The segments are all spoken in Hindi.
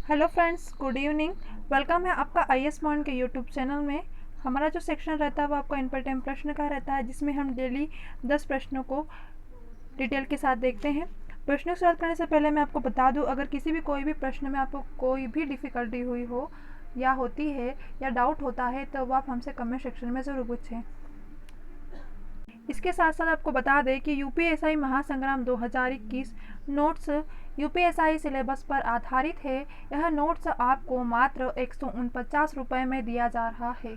Hello friends, good evening. Welcome है आपका IAS पॉइंट के यूट्यूब चैनल में। हमारा जो सेक्शन रहता है वो आपका इम्पोर्टेंट प्रश्न का रहता है, जिसमें हम डेली 10 प्रश्नों को डिटेल के साथ देखते हैं। प्रश्नों स्टार्ट करने से पहले मैं आपको बता दूं, अगर किसी भी कोई भी प्रश्न में आपको कोई भी डिफ़िकल्टी हुई हो या होती है या डाउट होता है तो वो आप हमसे कमेंट सेक्शन में ज़रूर पूछें। इसके साथ साथ आपको बता दें कि UPSI महासंग्राम 2021 नोट्स UPSI सिलेबस पर आधारित है। यह नोट्स आपको मात्र 149 रुपये में दिया जा रहा है।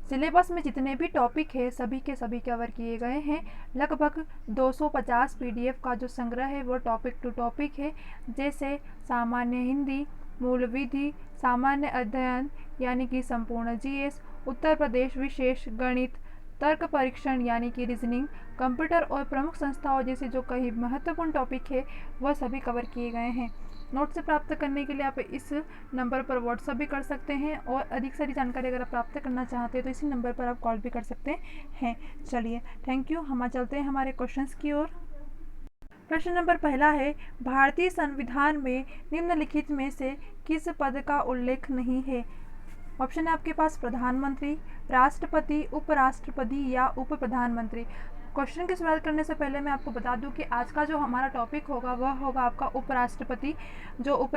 सिलेबस में जितने भी टॉपिक है सभी के सभी कवर किए गए हैं। लगभग 250 PDF का जो संग्रह है वो टॉपिक टू टॉपिक है, जैसे सामान्य हिंदी, मूल विधि, सामान्य अध्ययन यानी कि संपूर्ण GS, उत्तर प्रदेश विशेष, गणित, तर्क परीक्षण यानी कि रीजनिंग, कंप्यूटर और प्रमुख संस्थाओं जैसे जो कई महत्वपूर्ण टॉपिक है वह सभी कवर किए गए हैं। नोट से प्राप्त करने के लिए आप इस नंबर पर व्हाट्सअप भी कर सकते हैं और अधिक सारी जानकारी अगर आप प्राप्त करना चाहते हैं तो इसी नंबर पर आप कॉल भी कर सकते हैं। चलिए, थैंक यू। हम चलते हैं हमारे क्वेश्चंस की ओर। प्रश्न नंबर पहला है, भारतीय संविधान में निम्नलिखित में से किस पद का उल्लेख नहीं है? ऑप्शन है आपके पास प्रधानमंत्री, राष्ट्रपति, उपराष्ट्रपति या उप प्रधानमंत्री। क्वेश्चन की शुरुआत करने से पहले मैं आपको बता दूं कि आज का जो हमारा टॉपिक होगा वह होगा आपका उपराष्ट्रपति। जो उप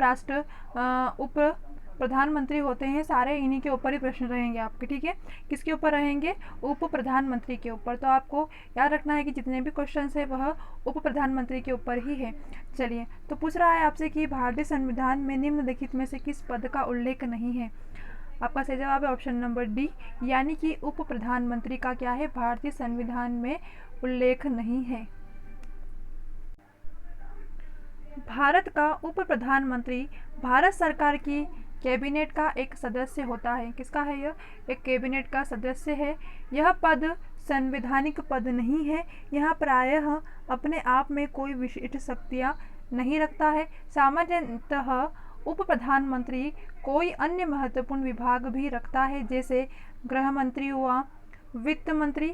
प्रधानमंत्री होते हैं सारे इन्हीं के ऊपर ही प्रश्न रहेंगे आपके, ठीक है। किसके ऊपर रहेंगे? उप प्रधानमंत्री के ऊपर। तो आपको याद रखना है कि जितने भी क्वेश्चन है वह उप प्रधानमंत्री के ऊपर ही है। चलिए, तो पूछ रहा है आपसे कि भारतीय संविधान में निम्नलिखित में से किस पद का उल्लेख नहीं है? आपका सही जवाब है ऑप्शन नंबर डी, यानी कि उप प्रधानमंत्री का क्या है? भारतीय संविधान में उल्लेख नहीं है। भारत का उप प्रधानमंत्री भारत सरकार की कैबिनेट का एक सदस्य होता है। किसका है यह? एक कैबिनेट का सदस्य है। यह पद संवैधानिक पद नहीं है। यह प्रायः अपने आप में कोई विशिष्ट शक्तियाँ नहीं रखता है। सामान्यतः उप प्रधानमंत्री कोई अन्य महत्वपूर्ण विभाग भी रखता है, जैसे गृह मंत्री हुआ, वित्त मंत्री।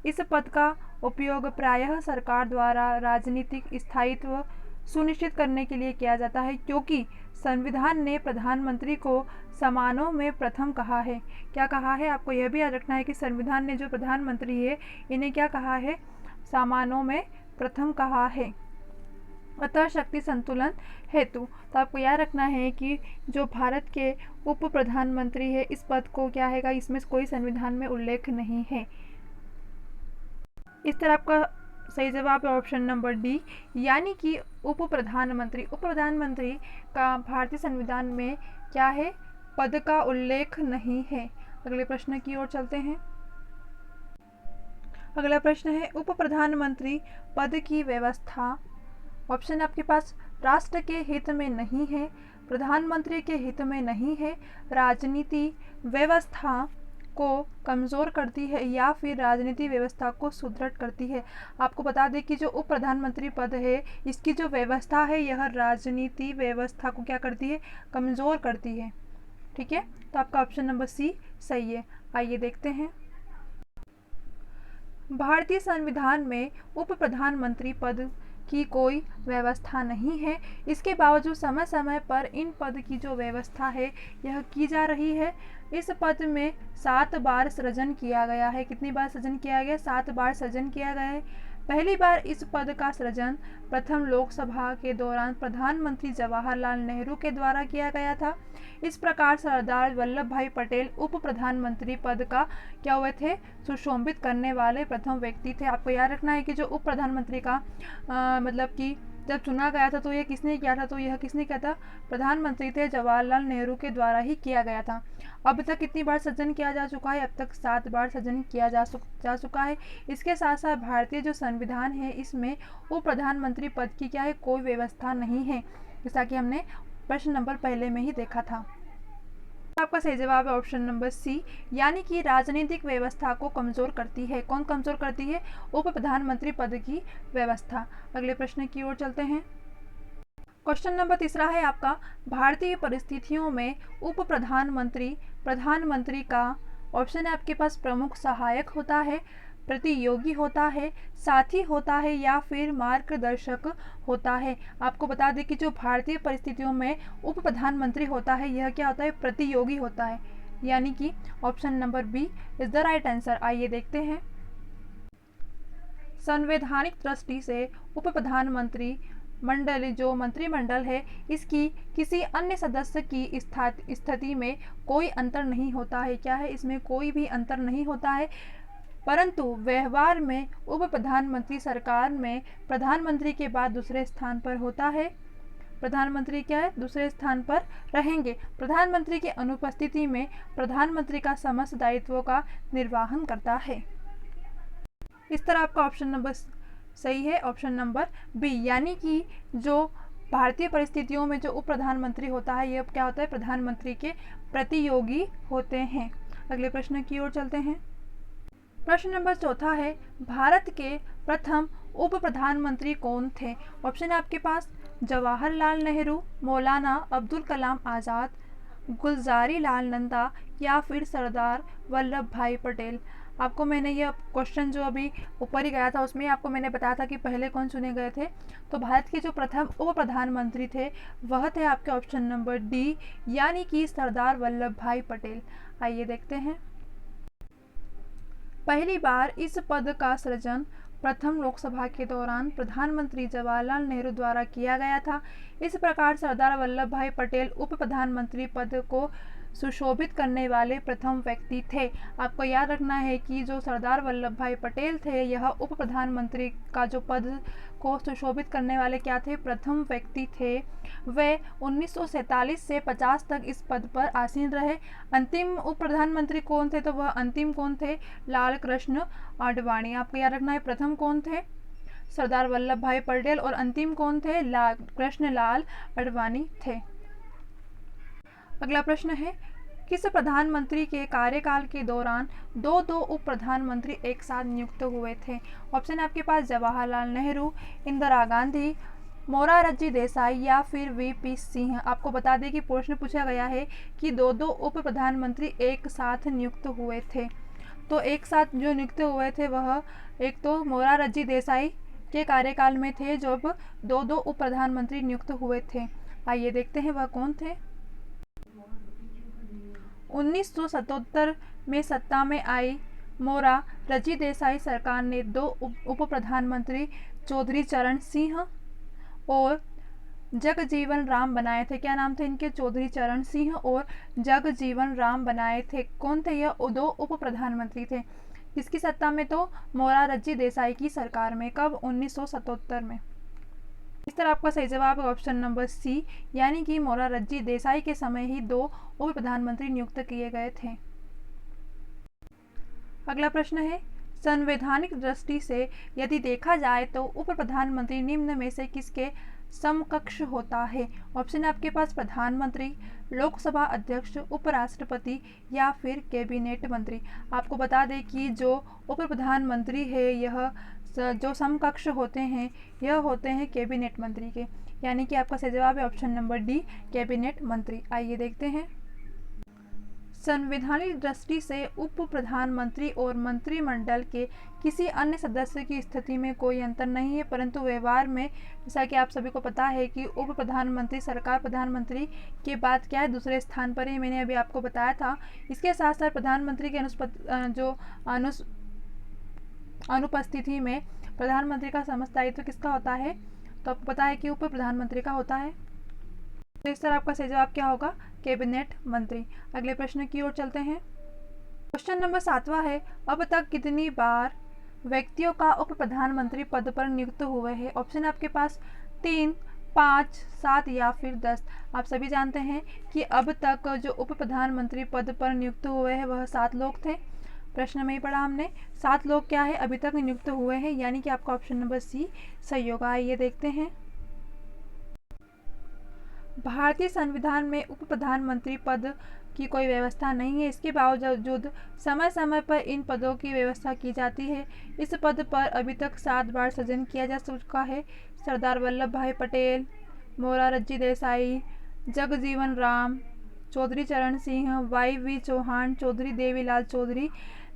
इस पद का उपयोग प्रायः सरकार द्वारा राजनीतिक स्थायित्व सुनिश्चित करने के लिए किया जाता है, क्योंकि संविधान ने प्रधानमंत्री को समानों में प्रथम कहा है। क्या कहा है? आपको यह भी याद रखना है कि संविधान ने जो प्रधानमंत्री है इन्हें क्या कहा है? समानों में प्रथम कहा है। अतः शक्ति संतुलन हेतु। तो आपको याद रखना है कि जो भारत के उप प्रधानमंत्री है इस पद को क्या है, इसमें कोई संविधान में उल्लेख नहीं है। इस तरह आपका सही जवाब है ऑप्शन नंबर डी, यानी कि उप प्रधानमंत्री। उप प्रधानमंत्री का भारतीय संविधान में क्या है? पद का उल्लेख नहीं है। अगले प्रश्न की ओर चलते हैं। अगला प्रश्न है, उप प्रधानमंत्री पद की व्यवस्था। ऑप्शन आपके पास राष्ट्र के हित में नहीं है, प्रधानमंत्री के हित में नहीं है, राजनीति व्यवस्था को कमज़ोर करती है या फिर राजनीति व्यवस्था को सुदृढ़ करती है। आपको बता दें कि जो उप प्रधानमंत्री पद है इसकी जो व्यवस्था है यह राजनीति व्यवस्था को क्या करती है? कमज़ोर करती है, ठीक है। तो आपका ऑप्शन नंबर सी सही है। आइए देखते हैं। भारतीय संविधान में उप प्रधानमंत्री पद की कोई व्यवस्था नहीं है। इसके बावजूद समय समय पर इन पद की जो व्यवस्था है यह की जा रही है। इस पद में 7 बार सृजन किया गया है। कितनी बार सृजन किया गया? 7 बार सृजन किया गया है। पहली बार इस पद का सृजन प्रथम लोकसभा के दौरान प्रधानमंत्री जवाहरलाल नेहरू के द्वारा किया गया था। इस प्रकार सरदार वल्लभ भाई पटेल उप प्रधानमंत्री पद का क्या हुए थे? सुशोभित करने वाले प्रथम व्यक्ति थे। आपको याद रखना है कि जो उप प्रधानमंत्री का मतलब कि जब चुना गया था तो यह किसने किया था? तो यह किसने किया था? प्रधानमंत्री थे जवाहरलाल नेहरू के द्वारा ही किया गया था। अब तक कितनी बार सृजन किया जा चुका है? अब तक 7 बार सृजन किया जा चुका है। इसके साथ साथ भारतीय जो संविधान है इसमें उप प्रधानमंत्री पद की क्या है? कोई व्यवस्था नहीं है, जैसा कि हमने प्रश्न नंबर पहले में ही देखा था। आपका सही जवाब है ऑप्शन नंबर सी, यानी कि राजनीतिक व्यवस्था को कमजोर करती है। कौन कमजोर करती है? उप प्रधानमंत्री पद की व्यवस्था। अगले प्रश्न की ओर चलते हैं। क्वेश्चन नंबर तीसरा है आपका, भारतीय परिस्थितियों में उप प्रधानमंत्री प्रधानमंत्री का ऑप्शन है आपके पास प्रमुख सहायक होता है, प्रतियोगी होता है, साथी होता है या फिर मार्गदर्शक होता है। आपको बता दें कि जो भारतीय परिस्थितियों में उप प्रधानमंत्री होता है यह क्या होता है, प्रतियोगी होता है, यानी कि option number B is the right answer. आइए देखते हैं। संवैधानिक दृष्टि से उप प्रधानमंत्री मंडल जो मंत्रिमंडल है इसकी किसी अन्य सदस्य की स्थिति में कोई अंतर नहीं होता है। क्या है, इसमें कोई भी अंतर नहीं होता है, परंतु व्यवहार में उप प्रधानमंत्री सरकार में प्रधानमंत्री के बाद दूसरे स्थान पर होता है। प्रधानमंत्री क्या है, दूसरे स्थान पर रहेंगे। प्रधानमंत्री की अनुपस्थिति में प्रधानमंत्री का समस्त दायित्वों का निर्वहन करता है। इस तरह आपका ऑप्शन नंबर सही है, ऑप्शन नंबर बी, यानी कि जो भारतीय परिस्थितियों में जो उप प्रधानमंत्री होता है यह क्या होता है, प्रधानमंत्री के प्रतियोगी होते हैं। अगले प्रश्न की ओर चलते हैं। प्रश्न नंबर चौथा है, भारत के प्रथम उप प्रधानमंत्री कौन थे? ऑप्शन है आपके पास जवाहरलाल नेहरू, मौलाना अब्दुल कलाम आज़ाद, गुलजारी लाल नंदा या फिर सरदार वल्लभ भाई पटेल। आपको मैंने यह क्वेश्चन जो अभी ऊपर ही गया था उसमें आपको मैंने बताया था कि पहले कौन चुने गए थे। तो भारत के जो प्रथम उप प्रधानमंत्री थे वह थे आपके ऑप्शन नंबर डी, यानी कि सरदार वल्लभ भाई पटेल। आइए देखते हैं। पहली बार इस पद का सृजन प्रथम लोकसभा के दौरान प्रधानमंत्री जवाहरलाल नेहरू द्वारा किया गया था। इस प्रकार सरदार वल्लभ भाई पटेल उप प्रधानमंत्री पद को सुशोभित करने वाले प्रथम व्यक्ति थे। आपको याद रखना है कि जो सरदार वल्लभ भाई पटेल थे यह उप प्रधानमंत्री का जो पद को सुशोभित करने वाले क्या थे, प्रथम व्यक्ति थे। वे 1947 से 50 तक इस पद पर आसीन रहे। अंतिम उप प्रधानमंत्री कौन थे, तो वह अंतिम कौन थे, लाल कृष्ण आडवाणी। आपको याद रखना है प्रथम कौन थे, सरदार वल्लभ भाई पटेल, और अंतिम कौन थे, कृष्ण लाल आडवाणी थे। अगला प्रश्न है, किस प्रधानमंत्री के कार्यकाल के दौरान दो उप प्रधानमंत्री एक साथ नियुक्त हुए थे? ऑप्शन आपके पास जवाहरलाल नेहरू, इंदिरा गांधी, मोरारजी देसाई या फिर वीपी सिंह। आपको बता दें कि प्रश्न पूछा गया है कि दो उप प्रधानमंत्री एक साथ नियुक्त हुए थे। तो एक साथ जो नियुक्त हुए थे वह एक तो मोरारजी देसाई के कार्यकाल में थे जब दो उप प्रधानमंत्री नियुक्त हुए थे। आइए देखते हैं वह कौन थे। 1977 में सत्ता में आई मोरारजी देसाई सरकार ने दो उप प्रधानमंत्री चौधरी चरण सिंह और जगजीवन राम बनाए थे। क्या नाम थे इनके, चौधरी चरण सिंह और जगजीवन राम बनाए थे। कौन थे यह, दो उप प्रधानमंत्री थे। किसकी सत्ता में, तो मोरारजी देसाई की सरकार में। कब, 1977 में। इस तरह आपका सही जवाब है ऑप्शन नंबर सी, यानी कि मोरारजी देसाई के समय ही दो उप प्रधानमंत्री नियुक्त किए गए थे। अगला प्रश्न है, संवैधानिक दृष्टि से यदि देखा जाए तो उप प्रधानमंत्री निम्न में से किसके समकक्ष होता है? ऑप्शन आपके पास प्रधानमंत्री, लोकसभा अध्यक्ष, उपराष्ट्रपति या फिर कैबिनेट मंत्री। आपको बता दें कि जो उप प्रधानमंत्री है यह जो समकक्ष होते हैं यह होते हैं कैबिनेट मंत्री के, यानी कि आपका सही जवाब है ऑप्शन नंबर डी, कैबिनेट मंत्री। आइए देखते हैं। संवैधानिक दृष्टि से उप प्रधानमंत्री और मंत्रिमंडल के किसी अन्य सदस्य की स्थिति में कोई अंतर नहीं है, परंतु व्यवहार में जैसा कि आप सभी को पता है कि उप प्रधानमंत्री सरकार प्रधानमंत्री के बाद क्या है, दूसरे स्थान पर है। मैंने अभी आपको बताया था। इसके साथ साथ प्रधानमंत्री के अनुपस्थिति में प्रधानमंत्री का समस्त दायित्व किसका होता है, तो आपको पता है कि उप प्रधानमंत्री का होता है। तो इस तरह आपका सही जवाब क्या होगा, कैबिनेट मंत्री। अगले प्रश्न की ओर चलते हैं। क्वेश्चन नंबर 7वां है, अब तक कितनी बार व्यक्तियों का उप प्रधानमंत्री पद पर नियुक्त हुए हैं? ऑप्शन आपके पास 3, 5, 7 या फिर 10। आप सभी जानते हैं कि अब तक जो उप प्रधानमंत्री पद पर नियुक्त हुए हैं वह 7 लोग थे। प्रश्न में ही पढ़ा हमने, 7 लोग क्या है अभी तक नियुक्त हुए हैं, यानी कि आपका ऑप्शन नंबर सी सही होगा। ये देखते हैं। भारतीय संविधान में उप प्रधानमंत्री पद की कोई व्यवस्था नहीं है, इसके बावजूद समय समय पर इन पदों की व्यवस्था की जाती है। इस पद पर अभी तक 7 बार सृजन किया जा चुका है। सरदार वल्लभ भाई पटेल, मोरारजी देसाई, जगजीवन राम, चौधरी चरण सिंह, वाई वी चौहान, चौधरी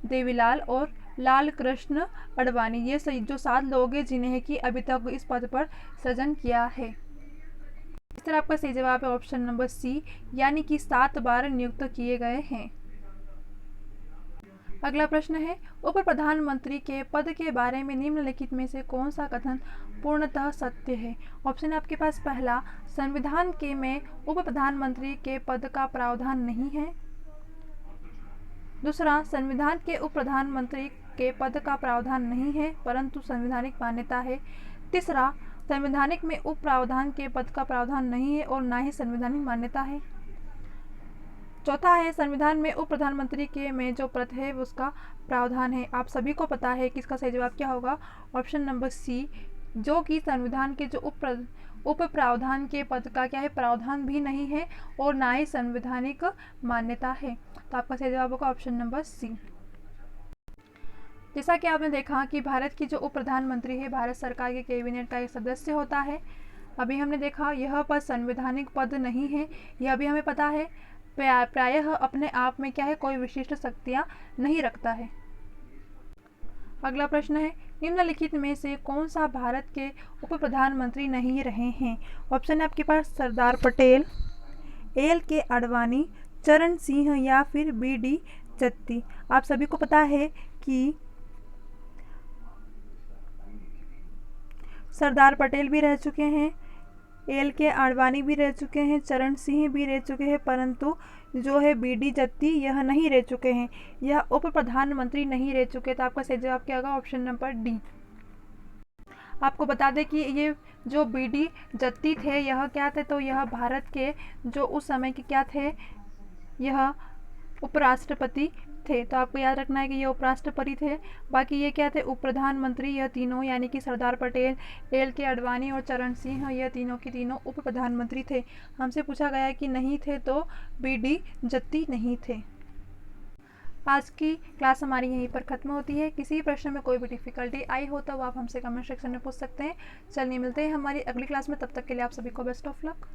देवीलाल और लाल कृष्ण आडवाणी। ये जो 7 लोग हैं जिन्हें कि अभी तक इस पद पर सृजन किया है। इस तरह आपका सही जवाब है ऑप्शन नंबर सी, यानी कि 7 बार नियुक्त किए गए हैं। अगला प्रश्न है, उप प्रधानमंत्री के पद के बारे में निम्नलिखित में से कौन सा कथन पूर्णतः सत्य है? ऑप्शन है आपके पास, पहला, संविधान के में उप प्रधानमंत्री के पद का प्रावधान नहीं है। दूसरा, संविधान के उप प्रधानमंत्री के पद का प्रावधान नहीं है परंतु संवैधानिक मान्यता है। तीसरा, संवैधानिक में उप प्रावधान के पद का प्रावधान नहीं है और ना ही संवैधानिक मान्यता है। चौथा है, संविधान में उप प्रधानमंत्री के में जो पद है उसका प्रावधान है। आप सभी को पता है कि इसका सही जवाब क्या होगा, ऑप्शन नंबर सी, जो कि संविधान के जो उप प्रावधान के पद का क्या है, प्रावधान भी नहीं है और ना ही संवैधानिक मान्यता है। तो आपका सही जवाब होगा ऑप्शन नंबर सी। जैसा कि आपने देखा कि भारत की जो उप प्रधानमंत्री है भारत सरकार के कैबिनेट का एक सदस्य होता है। अभी हमने देखा यह पद संवैधानिक पद नहीं है, यह भी हमें पता है। प्रायः अपने आप में क्या है, कोई विशिष्ट शक्तियां नहीं रखता है। अगला प्रश्न है, निम्नलिखित में से कौन सा भारत के उप प्रधानमंत्री नहीं रहे हैं? ऑप्शन है आपके पास, सरदार पटेल, LK आडवाणी, चरण सिंह या फिर BD जत्ती। आप सभी को पता है कि सरदार पटेल भी रह चुके हैं, LK आडवाणी भी रह चुके हैं, चरण सिंह भी रह चुके हैं, परंतु जो है BD जत्ती यह नहीं रह चुके हैं, यह उप प्रधानमंत्री नहीं रह चुके। तो आपका सही जवाब क्या होगा, ऑप्शन नंबर डी। आपको बता दें कि ये जो BD जत्ती थे यह क्या थे, तो यह भारत के जो उस समय के क्या थे, यह उपराष्ट्रपति थे। तो आपको याद रखना है कि ये उपराष्ट्रपति थे। बाकी ये क्या थे, उप प्रधानमंत्री, यह तीनों यानी कि सरदार पटेल, LK आडवाणी और चरण सिंह, यह तीनों के तीनों उप प्रधानमंत्री थे। हमसे पूछा गया कि नहीं थे तो BD जत्ती नहीं थे। आज की क्लास हमारी यहीं पर ख़त्म होती है। किसी प्रश्न में कोई भी डिफ़िकल्टी आई हो तो आप हमसे कमेंट सेक्शन में पूछ सकते हैं। चलिए मिलते हैं हमारी अगली क्लास में, तब तक के लिए आप सभी को बेस्ट ऑफ लक।